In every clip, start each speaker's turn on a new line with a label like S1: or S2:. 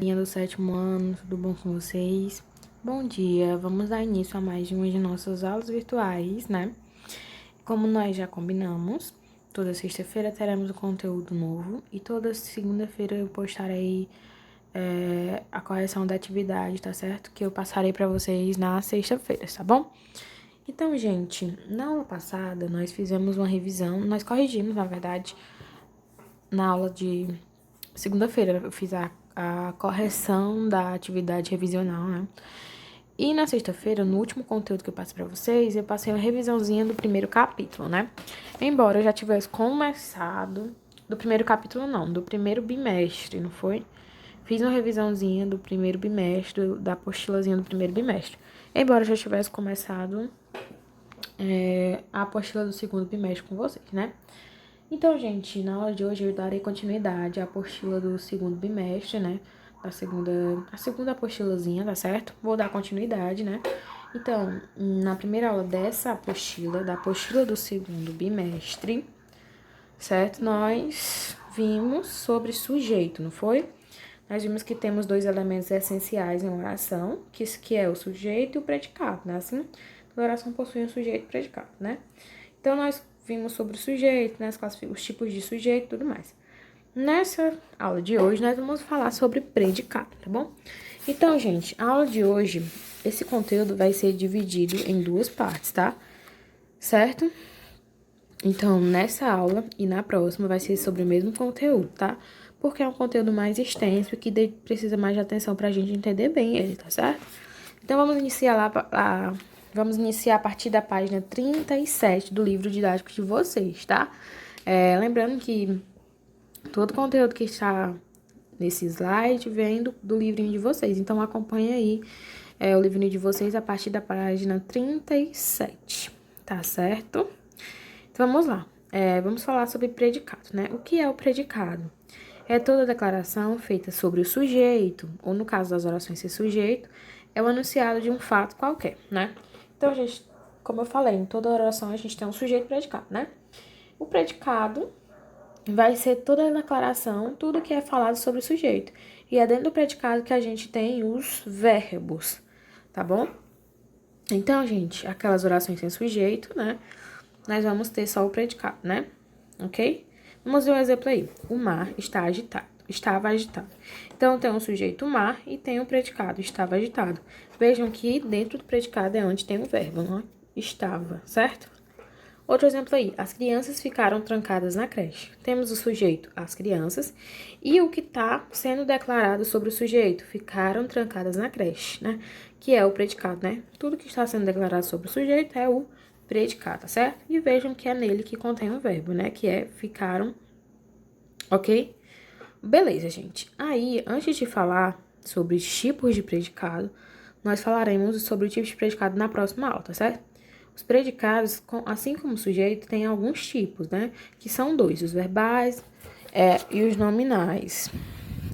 S1: galerinha do sétimo ano, tudo bom com vocês? Bom dia, vamos dar início a mais de uma de nossas aulas virtuais, né? Como nós já combinamos, toda sexta-feira teremos um conteúdo novo e toda segunda-feira eu postarei a correção da atividade, tá certo? Que eu passarei para vocês na sexta-feira, tá bom? Então, gente, na aula passada nós fizemos uma revisão, nós corrigimos, na verdade, na aula de segunda-feira eu fiz a correção da atividade revisional, né? E na sexta-feira, no último conteúdo que eu passei pra vocês, eu passei uma revisãozinha do primeiro capítulo, né? Embora eu já tivesse começado... Do primeiro capítulo, não. Do primeiro bimestre, não foi? Fiz uma revisãozinha do primeiro bimestre, da apostilazinha do primeiro bimestre. Embora eu já tivesse começado a apostila do segundo bimestre com vocês, né? Então, gente, na aula de hoje eu darei continuidade à apostila do segundo bimestre, né? A segunda apostilazinha, tá certo? Vou dar continuidade, né? Então, na primeira aula dessa apostila, da apostila do segundo bimestre, certo? Nós vimos sobre sujeito, não foi? Nós vimos que temos dois elementos essenciais em uma oração, que é o sujeito e o predicado, né? Assim, toda oração possui um sujeito e predicado, né? Então, nós vimos sobre o sujeito, né, os tipos de sujeito e tudo mais. Nessa aula de hoje, nós vamos falar sobre predicado, tá bom? Então, gente, a aula de hoje, esse conteúdo vai ser dividido em duas partes, tá? Certo? Então, nessa aula e na próxima vai ser sobre o mesmo conteúdo, tá? Porque é um conteúdo mais extenso e que precisa mais de atenção pra gente entender bem ele, tá certo? Então, vamos iniciar a partir da página 37 do livro didático de vocês, tá? Lembrando que todo o conteúdo que está nesse slide vem do livrinho de vocês. Então, acompanha aí o livrinho de vocês a partir da página 37, tá certo? Então, vamos lá. Vamos falar sobre predicado, né? O que é o predicado? É toda declaração feita sobre o sujeito, ou no caso das orações ser sujeito, é o enunciado de um fato qualquer, né? Então, gente, como eu falei, em toda oração a gente tem um sujeito e predicado, né? O predicado vai ser toda a declaração, tudo que é falado sobre o sujeito. E é dentro do predicado que a gente tem os verbos, tá bom? Então, gente, aquelas orações sem sujeito, né? Nós vamos ter só o predicado, né? Ok? Vamos ver um exemplo aí. O mar está agitado. Estava agitado. Então, tem um sujeito mar e tem um predicado, estava agitado. Vejam que dentro do predicado é onde tem o verbo, não é? Estava, certo? Outro exemplo aí. As crianças ficaram trancadas na creche. Temos o sujeito, as crianças, e o que está sendo declarado sobre o sujeito, ficaram trancadas na creche, né? Que é o predicado, né? Tudo que está sendo declarado sobre o sujeito é o predicado, tá certo? E vejam que é nele que contém o verbo, né? Que é ficaram, ok? Beleza, gente. Aí, antes de falar sobre os tipos de predicado, nós falaremos sobre o tipo de predicado na próxima aula, tá certo? Os predicados, assim como o sujeito, têm alguns tipos, né? Que são dois, os verbais e os nominais.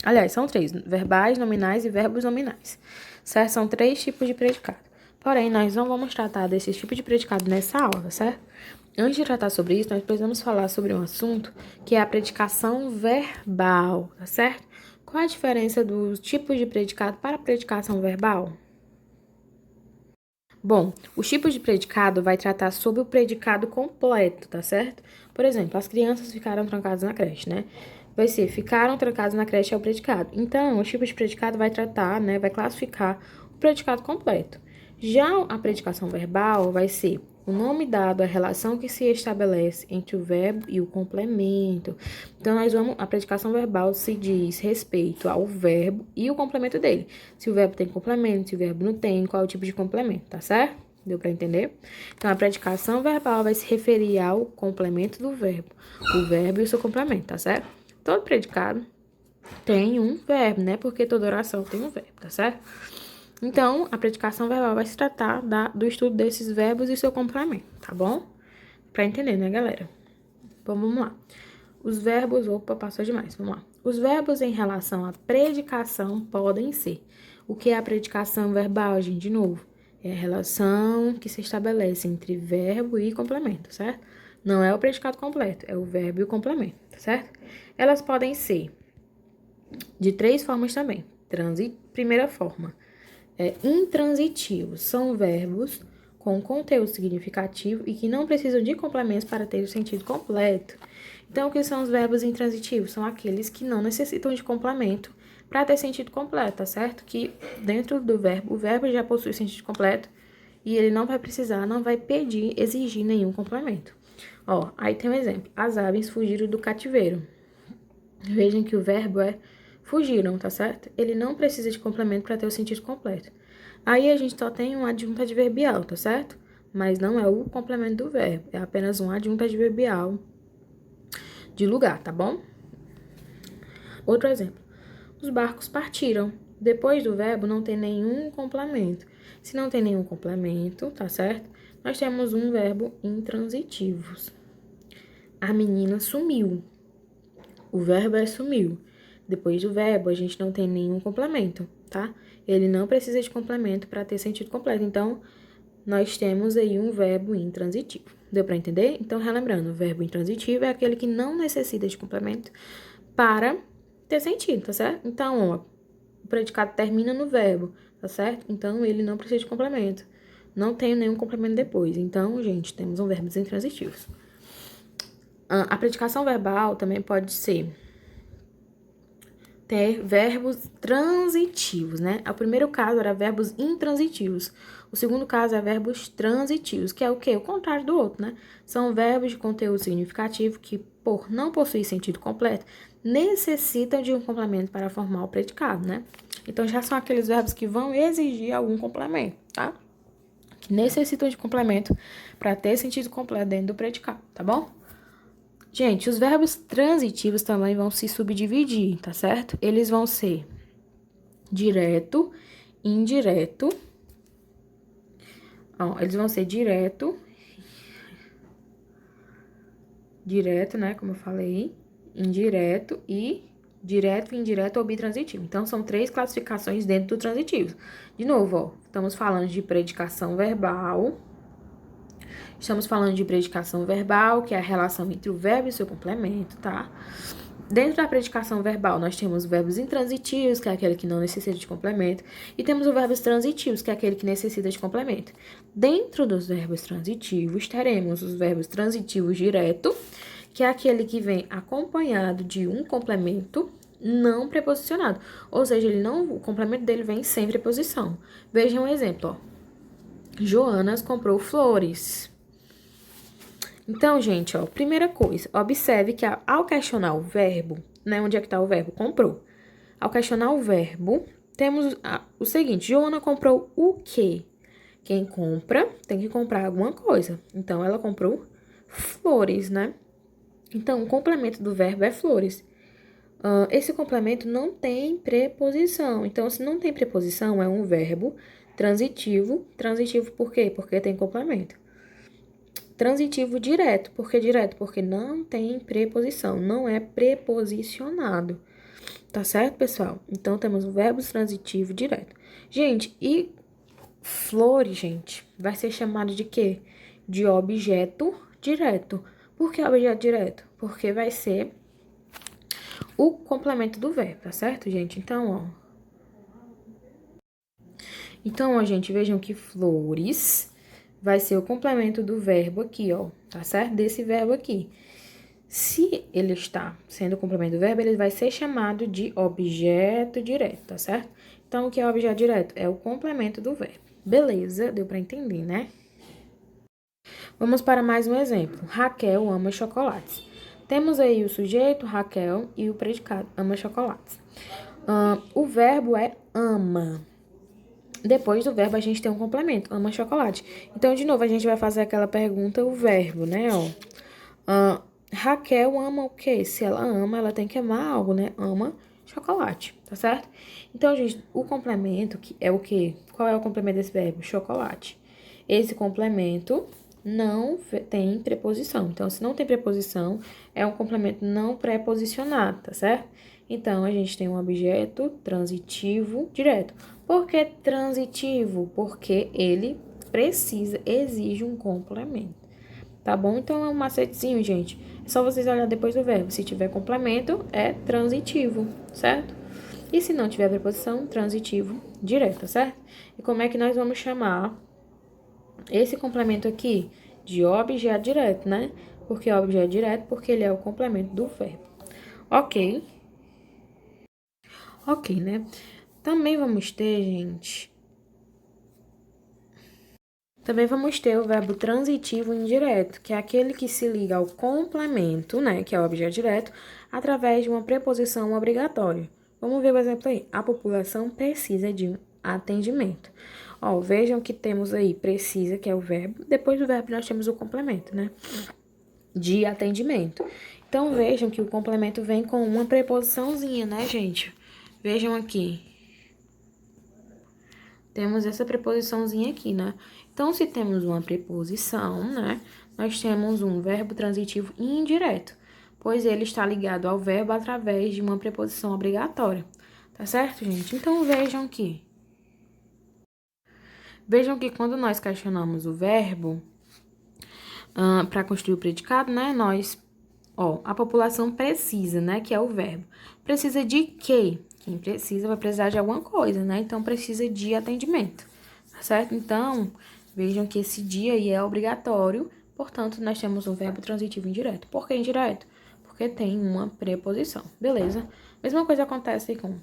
S1: Aliás, são três, verbais, nominais e verbos nominais, certo? São três tipos de predicado. Porém, nós não vamos tratar desses tipos de predicado nessa aula, certo? Antes de tratar sobre isso, nós precisamos falar sobre um assunto que é a predicação verbal, tá certo? Qual a diferença dos tipos de predicado para a predicação verbal? Bom, os tipos de predicado vai tratar sobre o predicado completo, tá certo? Por exemplo, as crianças ficaram trancadas na creche, né? Vai ser, ficaram trancadas na creche é o predicado. Então, o tipo de predicado vai tratar, né? Vai classificar o predicado completo. Já a predicação verbal vai ser o nome dado, a relação que se estabelece entre o verbo e o complemento. Então, a predicação verbal se diz respeito ao verbo e o complemento dele. Se o verbo tem complemento, se o verbo não tem, qual é o tipo de complemento, tá certo? Deu para entender? Então, a predicação verbal vai se referir ao complemento do verbo, o verbo e o seu complemento, tá certo? Todo predicado tem um verbo, né? Porque toda oração tem um verbo, tá certo? Então, a predicação verbal vai se tratar do estudo desses verbos e seu complemento, tá bom? Pra entender, né, galera? Então, vamos lá. Os verbos... Opa, passou demais. Vamos lá. Os verbos em relação à predicação podem ser. O que é a predicação verbal, gente? De novo, é a relação que se estabelece entre verbo e complemento, certo? Não é o predicado completo, é o verbo e o complemento, tá certo? Elas podem ser de três formas também. Primeira forma, intransitivos. São verbos com conteúdo significativo e que não precisam de complementos para ter o sentido completo. Então, o que são os verbos intransitivos? São aqueles que não necessitam de complemento para ter sentido completo, tá certo? Que dentro do verbo, o verbo já possui sentido completo e ele não vai precisar, não vai pedir, exigir nenhum complemento. Ó, aí tem um exemplo. As aves fugiram do cativeiro. Vejam que o verbo é fugiram, tá certo? Ele não precisa de complemento para ter o sentido completo. Aí a gente só tem um adjunto adverbial, tá certo? Mas não é o complemento do verbo, é apenas um adjunto adverbial de lugar, tá bom? Outro exemplo. Os barcos partiram. Depois do verbo não tem nenhum complemento. Se não tem nenhum complemento, tá certo? Nós temos um verbo intransitivo. A menina sumiu. O verbo é sumiu. Depois do verbo, a gente não tem nenhum complemento, tá? Ele não precisa de complemento para ter sentido completo. Então, nós temos aí um verbo intransitivo. Deu para entender? Então, relembrando, o verbo intransitivo é aquele que não necessita de complemento para ter sentido, tá certo? Então, ó, o predicado termina no verbo, tá certo? Então, ele não precisa de complemento. Não tem nenhum complemento depois. Então, gente, temos um verbo intransitivo. A predicação verbal também pode ser ter verbos transitivos, né? O primeiro caso era verbos intransitivos. O segundo caso é verbos transitivos, que é o quê? O contrário do outro, né? São verbos de conteúdo significativo que, por não possuir sentido completo, necessitam de um complemento para formar o predicado, né? Então, já são aqueles verbos que vão exigir algum complemento, tá? Que necessitam de complemento para ter sentido completo dentro do predicado, tá bom? Gente, os verbos transitivos também vão se subdividir, tá certo? Eles vão ser direto, indireto. Ó, eles vão ser direto, né, como eu falei, indireto e direto, indireto ou bitransitivo. Então, são 3 classificações dentro do transitivo. De novo, ó, estamos falando de predicação verbal. Estamos falando de predicação verbal, que é a relação entre o verbo e seu complemento, tá? Dentro da predicação verbal, nós temos verbos intransitivos, que é aquele que não necessita de complemento, e temos os verbos transitivos, que é aquele que necessita de complemento. Dentro dos verbos transitivos, teremos os verbos transitivos direto, que é aquele que vem acompanhado de um complemento não preposicionado. Ou seja, o complemento dele vem sem preposição. Veja um exemplo, ó. Joanas comprou flores. Então, gente, ó, primeira coisa, observe que ao questionar o verbo, né, onde é que tá o verbo? Comprou. Ao questionar o verbo, temos o seguinte, Joana comprou o quê? Quem compra tem que comprar alguma coisa. Então, ela comprou flores, né? Então, o complemento do verbo é flores. Esse complemento não tem preposição. Então, se não tem preposição, é um verbo transitivo. Transitivo por quê? Porque tem complemento. Transitivo direto. Por que direto? Porque não tem preposição, não é preposicionado. Tá certo, pessoal? Então, temos o verbo transitivo direto. Gente, e flores, gente, vai ser chamado de quê? De objeto direto. Por que objeto direto? Porque vai ser o complemento do verbo, tá certo, gente? Então, ó, gente, vejam que flores vai ser o complemento do verbo aqui, ó, tá certo? Desse verbo aqui. Se ele está sendo o complemento do verbo, ele vai ser chamado de objeto direto, tá certo? Então, o que é objeto direto? É o complemento do verbo. Beleza, deu para entender, né? Vamos para mais um exemplo. Raquel ama chocolates. Temos aí o sujeito, Raquel, e o predicado, ama chocolates. O verbo é ama. Depois do verbo, a gente tem um complemento, ama chocolate. Então, de novo, a gente vai fazer aquela pergunta, o verbo, né, ó. Raquel ama o quê? Se ela ama, ela tem que amar algo, né? Ama chocolate, tá certo? Então, gente, o complemento que é o quê? Qual é o complemento desse verbo? Chocolate. Esse complemento não tem preposição. Então, se não tem preposição, é um complemento não preposicionado, tá certo? Então, a gente tem um objeto transitivo direto. Por que transitivo? Porque ele exige um complemento. Tá bom? Então, é um macetezinho, gente. É só vocês olharem depois do verbo. Se tiver complemento, é transitivo, certo? E se não tiver preposição, transitivo direto, tá certo? E como é que nós vamos chamar esse complemento aqui? De objeto direto, né? Por que objeto direto? Porque ele é o complemento do verbo. Ok. Ok, né? Também vamos ter, gente... Também vamos ter o verbo transitivo indireto, que é aquele que se liga ao complemento, né, que é o objeto direto, através de uma preposição obrigatória. Vamos ver o exemplo aí. A população precisa de atendimento. Ó, vejam que temos aí precisa, que é o verbo. Depois do verbo nós temos o complemento, né, de atendimento. Então, vejam que o complemento vem com uma preposiçãozinha, né, gente? Vejam aqui. Temos essa preposiçãozinha aqui, né? Então, se temos uma preposição, né? Nós temos um verbo transitivo indireto, pois ele está ligado ao verbo através de uma preposição obrigatória. Tá certo, gente? Então, vejam que quando nós questionamos o verbo, para construir o predicado, né? Ó, a população precisa, né? Que é o verbo. Precisa de quê? Quem precisa vai precisar de alguma coisa, né? Então, precisa de atendimento, tá certo? Então, vejam que esse de aí é obrigatório, portanto, nós temos um verbo transitivo indireto. Por que indireto? Porque tem uma preposição, beleza? Mesma coisa acontece com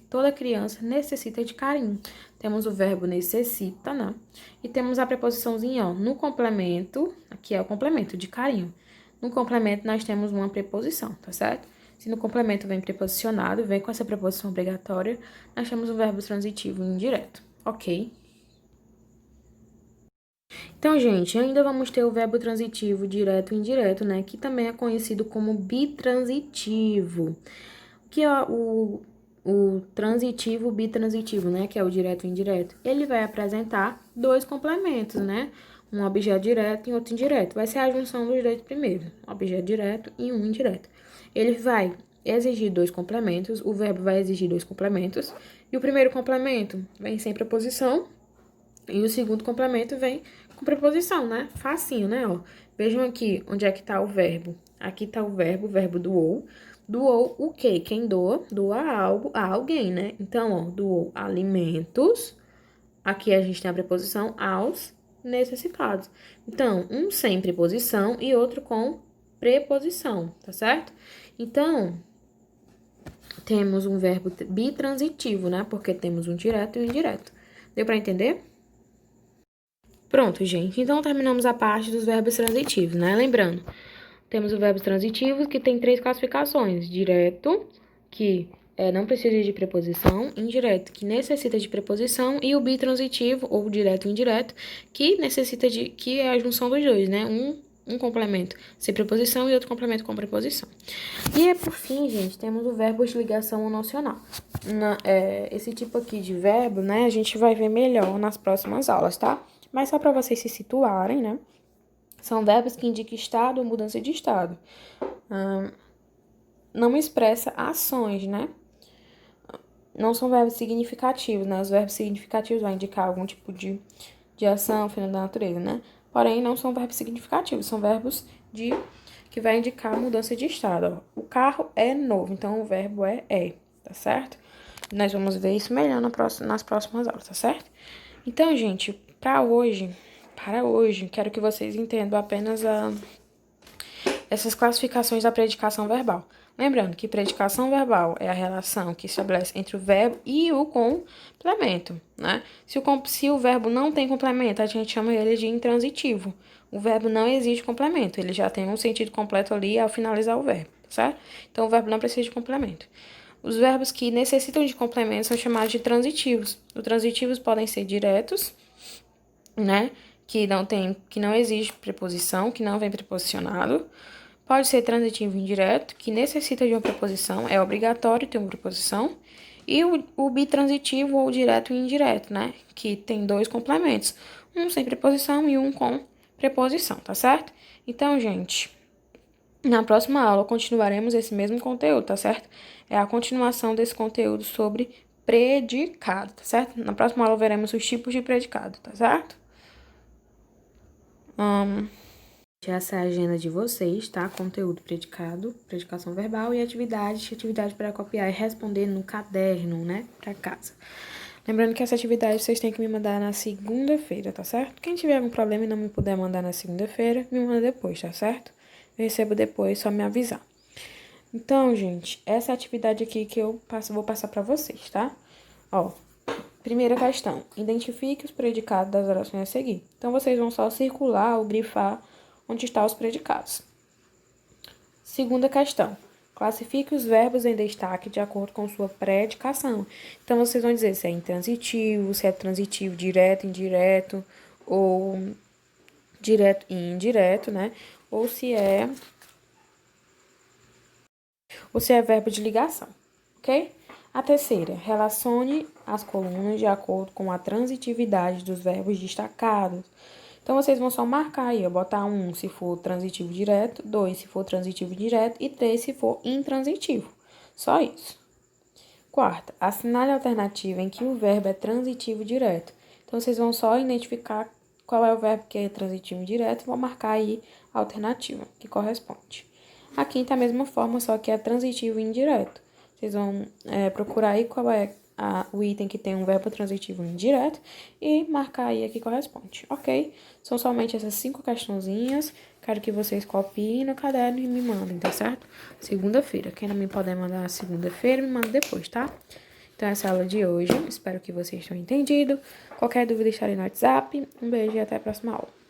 S1: toda criança necessita de carinho. Temos o verbo necessita, né? E temos a preposiçãozinha, ó, no complemento, aqui é o complemento de carinho. No complemento, nós temos uma preposição, tá certo? Se no complemento vem preposicionado, vem com essa preposição obrigatória, nós temos um verbo transitivo indireto, ok? Então, gente, ainda vamos ter o verbo transitivo direto e indireto, né? Que também é conhecido como bitransitivo. Que é o transitivo bitransitivo, né? Que é o direto e indireto. Ele vai apresentar dois complementos, né? Um objeto direto e outro indireto. Vai ser a junção dos dois primeiros, um objeto direto e um indireto. Ele vai exigir dois complementos, o verbo vai exigir dois complementos, e o primeiro complemento vem sem preposição, e o segundo complemento vem com preposição, né? Facinho, né? Ó, vejam aqui onde é que tá o verbo. Aqui tá o verbo doou. Doou o quê? Quem doa? Doa algo a alguém, né? Então, ó, doou alimentos. Aqui a gente tem a preposição aos necessitados. Então, um sem preposição e outro com preposição, tá certo? Então, temos um verbo bitransitivo, né? Porque temos um direto e um indireto. Deu para entender? Pronto, gente. Então, terminamos a parte dos verbos transitivos, né? Lembrando, temos o verbo transitivo que tem três classificações. Direto, que não precisa de preposição. Indireto, que necessita de preposição. E o bitransitivo, ou direto e indireto, que é a junção dos dois, né? Um complemento sem preposição e outro complemento com preposição. E por fim, gente, temos o verbo de ligação nocional. Esse tipo aqui de verbo, né, a gente vai ver melhor nas próximas aulas, tá? Mas só para vocês se situarem, né? São verbos que indicam estado ou mudança de estado. Não expressa ações, né? Não são verbos significativos, né? Os verbos significativos vão indicar algum tipo de ação, fenômeno da natureza, né? Porém, não são verbos significativos, são verbos que vai indicar mudança de estado. Ó. O carro é novo, então o verbo é, tá certo? Nós vamos ver isso melhor nas próximas aulas, tá certo? Então, gente, para hoje, quero que vocês entendam apenas essas classificações da predicação verbal. Lembrando que predicação verbal é a relação que estabelece entre o verbo e o complemento, né? Se o verbo não tem complemento, a gente chama ele de intransitivo. O verbo não exige complemento, ele já tem um sentido completo ali ao finalizar o verbo, certo? Então, o verbo não precisa de complemento. Os verbos que necessitam de complemento são chamados de transitivos. Os transitivos podem ser diretos, né? Que não exige preposição, que não vem preposicionado. Pode ser transitivo indireto, que necessita de uma preposição, é obrigatório ter uma preposição. E o bitransitivo ou direto e indireto, né? Que tem dois complementos, um sem preposição e um com preposição, tá certo? Então, gente, na próxima aula continuaremos esse mesmo conteúdo, tá certo? É a continuação desse conteúdo sobre predicado, tá certo? Na próxima aula veremos os tipos de predicado, tá certo? Essa é a agenda de vocês, tá? Conteúdo predicado, predicação verbal e atividade para copiar e responder no caderno, né? Para casa. Lembrando que essa atividade vocês têm que me mandar na segunda-feira, tá certo? Quem tiver algum problema e não me puder mandar na segunda-feira, me manda depois, tá certo? Eu recebo depois, só me avisar. Então, gente, essa é a atividade aqui que eu vou passar para vocês, tá? Ó, primeira questão. Identifique os predicados das orações a seguir. Então, vocês vão só circular ou grifar onde estão os predicados. Segunda questão. Classifique os verbos em destaque de acordo com sua predicação. Então, vocês vão dizer se é intransitivo, se é transitivo direto, indireto, ou direto e indireto, né? Ou se é verbo de ligação, ok? A terceira, relacione as colunas de acordo com a transitividade dos verbos destacados. Então, vocês vão só marcar aí, ó, botar 1 se for transitivo direto, 2 se for transitivo direto e 3 se for intransitivo. Só isso. Quarta, assinale a alternativa em que o verbo é transitivo direto. Então, vocês vão só identificar qual é o verbo que é transitivo direto e vão marcar aí a alternativa que corresponde. A quinta é a mesma forma, só que é transitivo indireto. Vocês vão procurar aí qual é o item que tem um verbo transitivo indireto e marcar aí a que corresponde, ok? São somente essas 5 questãozinhas. Quero que vocês copiem no caderno e me mandem, tá certo? Segunda-feira. Quem não me puder mandar na segunda-feira, me manda depois, tá? Então, essa é a aula de hoje. Espero que vocês tenham entendido. Qualquer dúvida, estarei no WhatsApp. Um beijo e até a próxima aula.